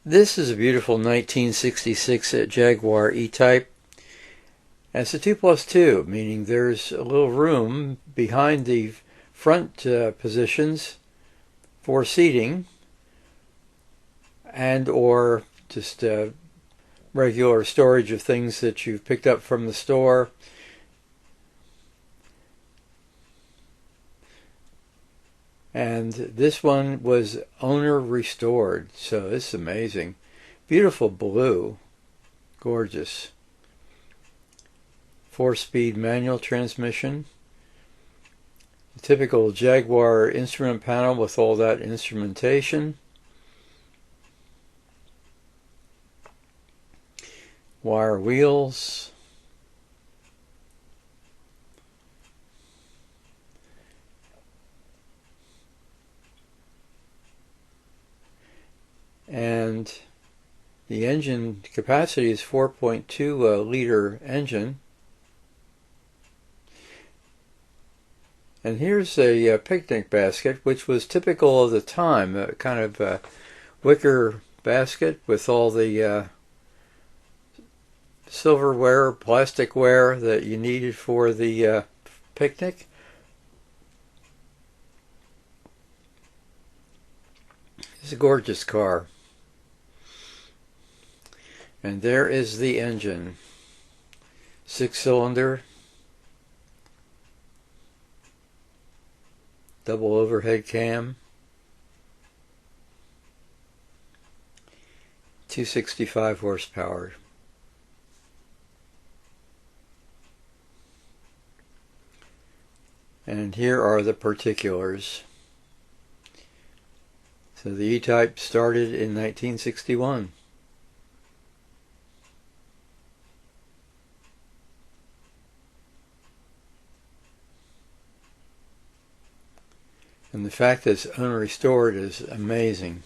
This is a beautiful 1966 Jaguar E-Type. And it's a 2+2, meaning there's a little room behind the front positions for seating and or just regular storage of things that you've picked up from the store. And this one was owner restored, so this is amazing. Beautiful blue, gorgeous. 4-speed manual transmission. The typical Jaguar instrument panel with all that instrumentation. Wire wheels. And the engine capacity is 4.2 liter engine. And here's a picnic basket, which was typical of the time, a kind of a wicker basket with all the silverware, plasticware that you needed for the picnic. It's a gorgeous car. And there is the engine. 6-cylinder. Double overhead cam. 265 horsepower. And here are the particulars. So the E-Type started in 1961. And the fact that it's unrestored is amazing.